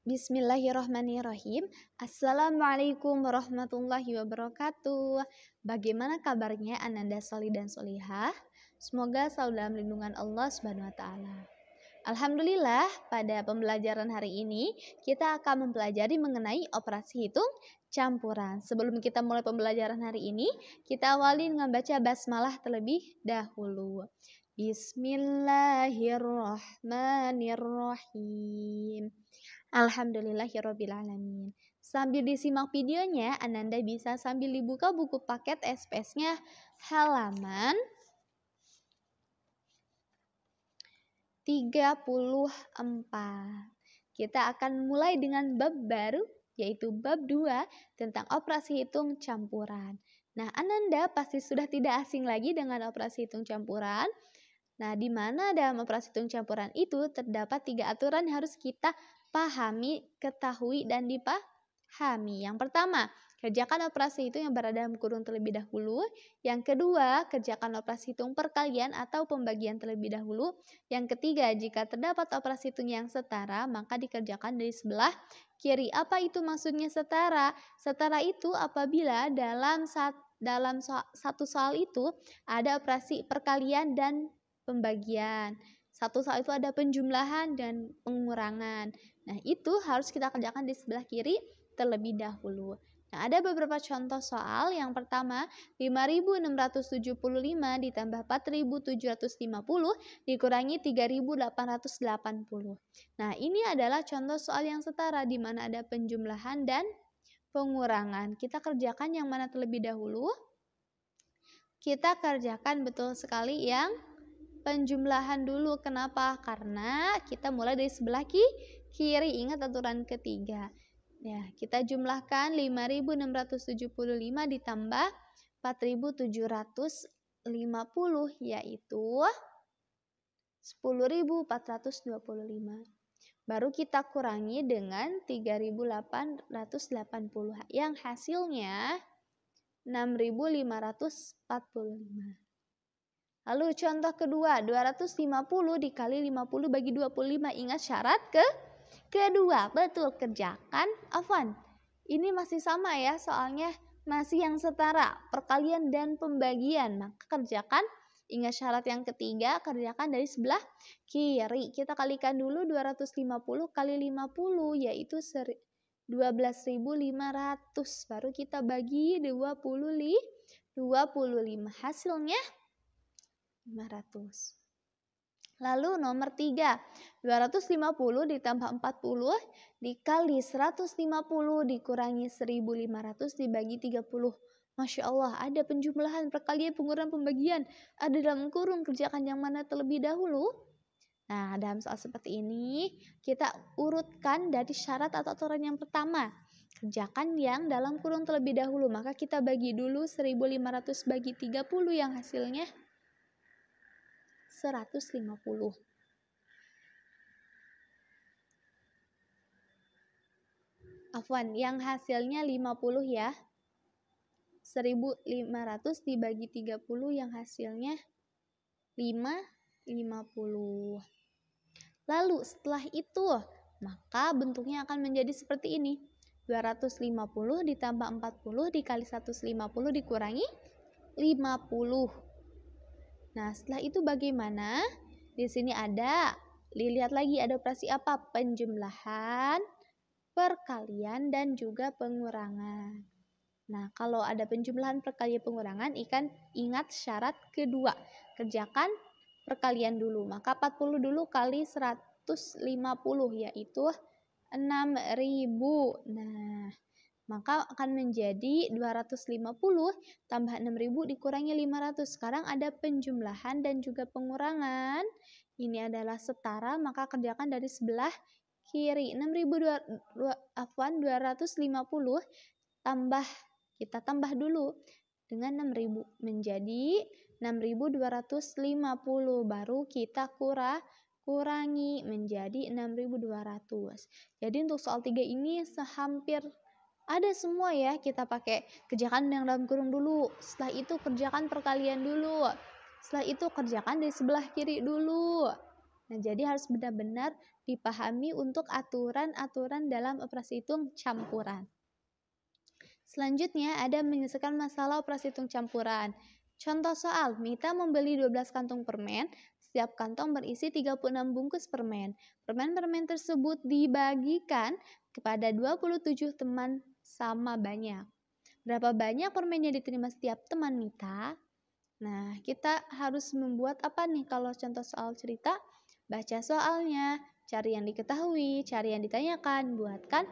Bismillahirrahmanirrahim. Assalamualaikum warahmatullahi wabarakatuh. Bagaimana kabarnya Ananda Sholih dan Sholihah? Semoga selalu dalam lindungan Allah Subhanahu wa taala. Alhamdulillah, pada pembelajaran hari ini kita akan mempelajari mengenai operasi hitung campuran. Sebelum kita mulai pembelajaran hari ini, kita awali dengan baca basmalah terlebih dahulu. Bismillahirrahmanirrahim. Alhamdulillahirrabbilalamin. Sambil disimak videonya, Ananda bisa sambil dibuka buku paket SPS-nya halaman 34. Kita akan mulai dengan bab baru, yaitu bab 2 tentang operasi hitung campuran. Nah, Ananda pasti sudah tidak asing lagi dengan operasi hitung campuran. Nah, di mana dalam operasi hitung campuran itu terdapat 3 aturan yang harus kita pahami, ketahui, dan dipahami. Yang pertama, kerjakan operasi hitung yang berada dalam kurung terlebih dahulu. Yang kedua, kerjakan operasi hitung perkalian atau pembagian terlebih dahulu. Yang ketiga, jika terdapat operasi hitung yang setara, maka dikerjakan dari sebelah kiri. Apa itu maksudnya setara? Setara itu apabila dalam satu soal itu ada operasi perkalian dan pembagian. Satu soal itu ada penjumlahan dan pengurangan. Nah, itu harus kita kerjakan di sebelah kiri terlebih dahulu. Nah, ada beberapa contoh soal. Yang pertama, 5.675 ditambah 4.750 dikurangi 3.880. Nah, ini adalah contoh soal yang setara di mana ada penjumlahan dan pengurangan. Kita kerjakan yang mana terlebih dahulu? Kita kerjakan betul sekali yang penjumlahan dulu. Kenapa? Karena kita mulai dari sebelah kiri. Ingat aturan ketiga. Ya, kita jumlahkan 5.675 ditambah 4.750 yaitu 10.425. Baru kita kurangi dengan 3.880 yang hasilnya 6.545. Lalu contoh kedua, 250 dikali 50 bagi 25. Ingat syarat kedua. Betul, kerjakan. Afwan, ini masih sama ya, soalnya masih yang setara, perkalian dan pembagian. Maka kerjakan, ingat syarat yang ketiga, kerjakan dari sebelah kiri. Kita kalikan dulu 250 kali 50 yaitu 12.500. Baru kita bagi 25. Hasilnya 500. Lalu nomor 3, 250 ditambah 40 dikali 150 dikurangi 1.500 dibagi 30. Masya Allah, ada penjumlahan, perkalian, pengurangan, pembagian. Ada dalam kurung, kerjakan yang mana terlebih dahulu? Nah, dalam soal seperti ini, kita urutkan dari syarat atau aturan yang pertama. Kerjakan yang dalam kurung terlebih dahulu. Maka kita bagi dulu 1.500 bagi 30 yang hasilnya 150. Afwan, yang hasilnya 50 ya. 1.500 dibagi 30 yang hasilnya 50. Lalu setelah itu, maka bentuknya akan menjadi seperti ini. 250 ditambah 40 dikali 150 dikurangi 50. Nah, setelah itu bagaimana? Di sini ada, dilihat lagi ada operasi apa? Penjumlahan, perkalian, dan juga pengurangan. Nah, kalau ada penjumlahan, perkalian, pengurangan, ingat syarat kedua. Kerjakan perkalian dulu. Maka 40 dulu kali 150 yaitu 6.000. Nah, maka akan menjadi 250 tambah 6.000 dikurangi 500. Sekarang ada penjumlahan dan juga pengurangan. Ini adalah setara, maka kerjakan dari sebelah kiri. 250 kita tambah dulu dengan 6.000 menjadi 6.250. Baru kita kurangi menjadi 6.200. Jadi untuk soal 3 ini hampir ada semua ya, kita pakai kerjakan yang dalam kurung dulu. Setelah itu kerjakan perkalian dulu. Setelah itu kerjakan di sebelah kiri dulu. Nah, jadi harus benar-benar dipahami untuk aturan-aturan dalam operasi hitung campuran. Selanjutnya ada menyelesaikan masalah operasi hitung campuran. Contoh soal, Mita membeli 12 kantong permen, setiap kantong berisi 36 bungkus permen. Permen-permen tersebut dibagikan kepada 27 teman sama banyak. Berapa banyak permen yang diterima setiap teman Mita? Nah, kita harus membuat apa nih kalau contoh soal cerita? Baca soalnya, cari yang diketahui, cari yang ditanyakan, buatkan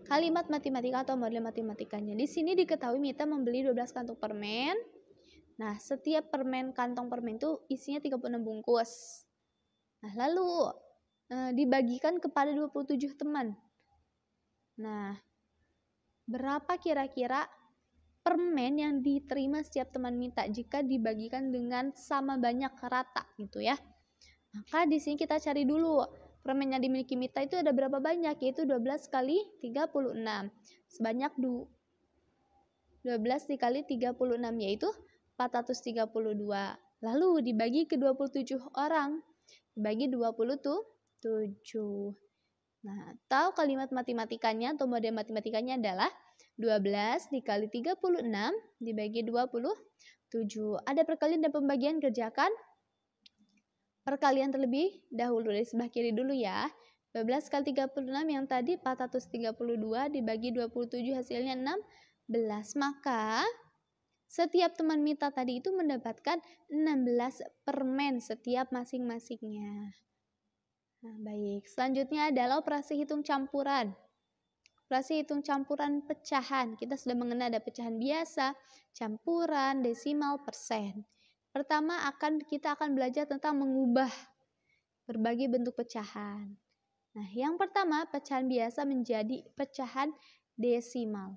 kalimat matematika atau model matematikanya. Di sini diketahui Mita membeli 12 kantong permen. Nah, setiap kantong permen itu isinya 36 bungkus. Nah, lalu dibagikan kepada 27 teman. Nah, berapa kira-kira permen yang diterima setiap teman Mita jika dibagikan dengan sama banyak rata gitu ya? Maka di sini kita cari dulu permen yang dimiliki Mita itu ada berapa banyak, yaitu 12 kali 36. Sebanyak 12 dikali 36 yaitu 432. Lalu dibagi ke 27 orang. Dibagi 27. Nah, atau kalimat matematikanya atau model matematikanya adalah 12 dikali 36 dibagi 27. Ada perkalian dan pembagian, kerjakan perkalian terlebih dahulu dari sebelah kiri dulu ya. 12 kali 36 yang tadi 432 dibagi 27 hasilnya 16. Maka setiap teman Mita tadi itu mendapatkan 16 permen setiap masing-masingnya. Nah, baik. Selanjutnya adalah operasi hitung campuran. Operasi hitung campuran pecahan. Kita sudah mengenal ada pecahan biasa, campuran, desimal, persen. Pertama kita akan belajar tentang mengubah berbagai bentuk pecahan. Nah, yang pertama pecahan biasa menjadi pecahan desimal.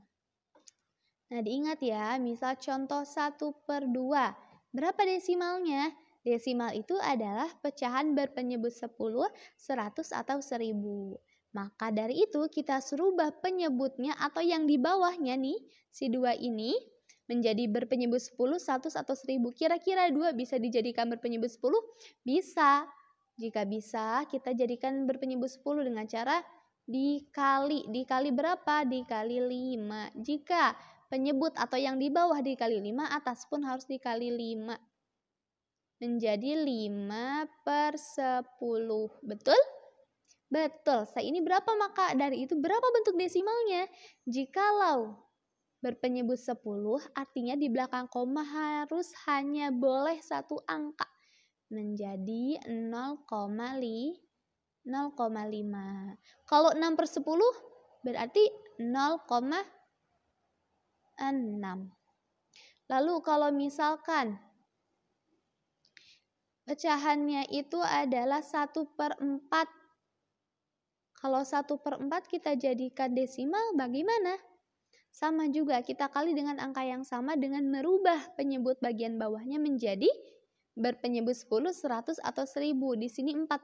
Nah, diingat ya, misal contoh 1/2. Berapa desimalnya? Desimal itu adalah pecahan berpenyebut 10, 100, atau 1000. Maka dari itu kita rubah penyebutnya atau yang di bawahnya nih, si 2 ini menjadi berpenyebut 10, 100, atau 1000. Kira-kira 2 bisa dijadikan berpenyebut 10? Bisa. Jika bisa, kita jadikan berpenyebut 10 dengan cara dikali. Dikali berapa? Dikali 5. Jika penyebut atau yang di bawah dikali 5, atas pun harus dikali 5. Menjadi 5/10. Betul? Betul. Ini berapa maka? Dari itu berapa bentuk desimalnya? Jikalau berpenyebut 10, artinya di belakang koma harus hanya boleh satu angka. Menjadi 0,5. Kalau 6/10 berarti 0,6. Lalu kalau misalkan pecahannya itu adalah 1/4. Kalau 1/4 kita jadikan desimal bagaimana? Sama juga, kita kali dengan angka yang sama dengan merubah penyebut bagian bawahnya menjadi berpenyebut 10, 100, atau 1000. Di sini 4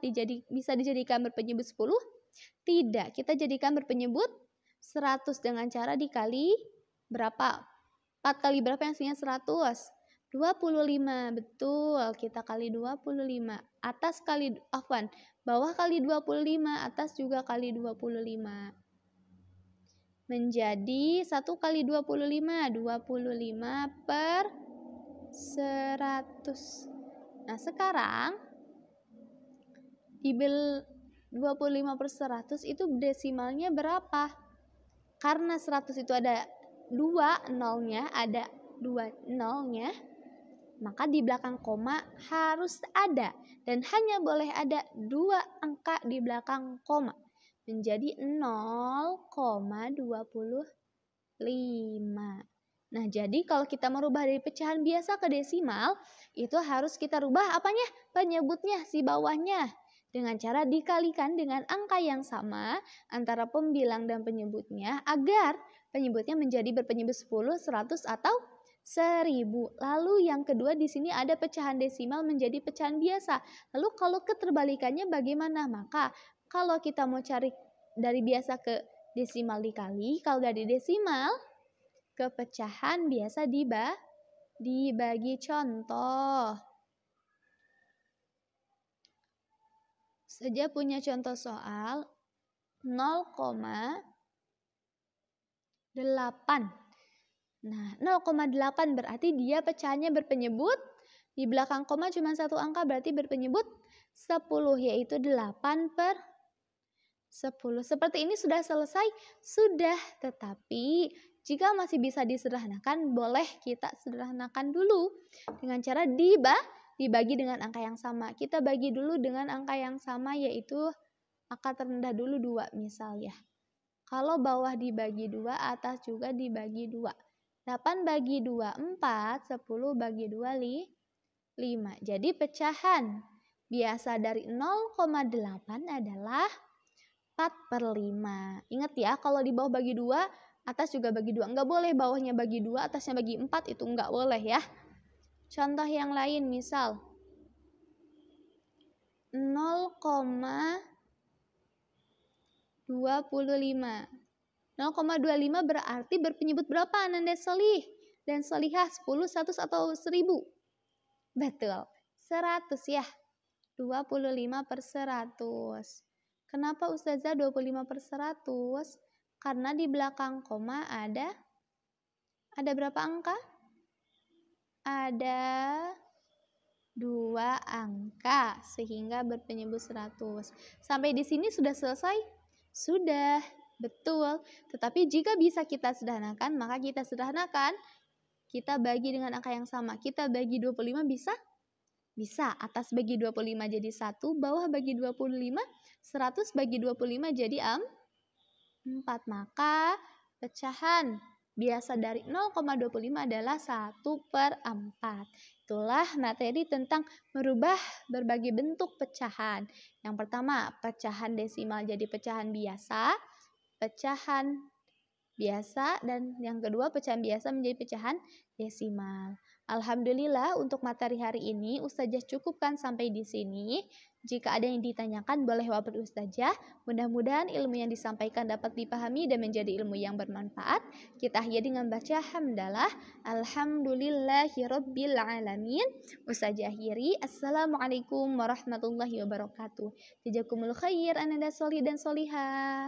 bisa dijadikan berpenyebut 10? Tidak, kita jadikan berpenyebut 100 dengan cara dikali berapa? 4 kali berapa yang hasilnya 100? 25, betul, kita kali 25. Bawah kali 25, atas juga kali 25. Menjadi 1 kali 25, 25/100. Nah, sekarang di 25/100 itu desimalnya berapa? Karena 100 itu ada 2 nolnya, maka di belakang koma harus ada dan hanya boleh ada 2 angka di belakang koma. Menjadi 0,25. Nah, jadi kalau kita merubah dari pecahan biasa ke desimal, itu harus kita rubah apanya? Penyebutnya, si bawahnya. Dengan cara dikalikan dengan angka yang sama antara pembilang dan penyebutnya agar penyebutnya menjadi berpenyebut 10, 100, atau 1000. Lalu yang kedua di sini ada pecahan desimal menjadi pecahan biasa. Lalu kalau keterbalikannya bagaimana? Maka kalau kita mau cari dari biasa ke desimal dikali, kalau dari desimal ke pecahan biasa dibagi. Contoh Ustazah punya contoh soal 0,8. Nah, 0,8 berarti dia pecahannya berpenyebut. Di belakang koma cuma satu angka berarti berpenyebut 10, yaitu 8/10. Seperti ini sudah selesai? Sudah, tetapi jika masih bisa disederhanakan, boleh kita sederhanakan dulu dengan cara dibagi dengan angka yang sama. Kita bagi dulu dengan angka yang sama, yaitu angka terendah dulu 2 misal ya. Kalau bawah dibagi 2, atas juga dibagi 2. 8 bagi 2, 4. 10 bagi 2, 5. Jadi pecahan biasa dari 0,8 adalah 4/5. Ingat ya, kalau di bawah bagi 2, atas juga bagi 2. Enggak boleh bawahnya bagi 2, atasnya bagi 4, itu enggak boleh ya. Contoh yang lain, misal 0,25. 0,25 berarti berpenyebut berapa Ananda Solih dan Solihah? 10, 100, atau 1000? Betul, 100 ya. 25/100. Kenapa Ustazah 25/100? Karena di belakang koma ada berapa angka? Ada 2 angka, sehingga berpenyebut 100. Sampai di sini sudah selesai? Sudah, betul. Tetapi jika bisa kita sederhanakan, maka kita sederhanakan. Kita bagi dengan angka yang sama. Kita bagi 25 bisa? Bisa. Atas bagi 25 jadi 1, bawah bagi 25, 100 bagi 25 jadi 4. Maka pecahan biasa dari 0,25 adalah 1/4. Itulah materi tentang merubah berbagai bentuk pecahan. Yang pertama, pecahan desimal jadi pecahan biasa, dan yang kedua pecahan biasa menjadi pecahan desimal. Alhamdulillah untuk materi hari ini Ustazah cukupkan sampai di sini. Jika ada yang ditanyakan boleh wabad Ustazah. Mudah-mudahan ilmu yang disampaikan dapat dipahami dan menjadi ilmu yang bermanfaat. Kita akhiri dengan baca hamdalah. Alhamdulillahirabbil alamin. Ustazah akhiri. Assalamualaikum warahmatullahi wabarakatuh. Jazakumul khair Ananda Solih dan Solihah.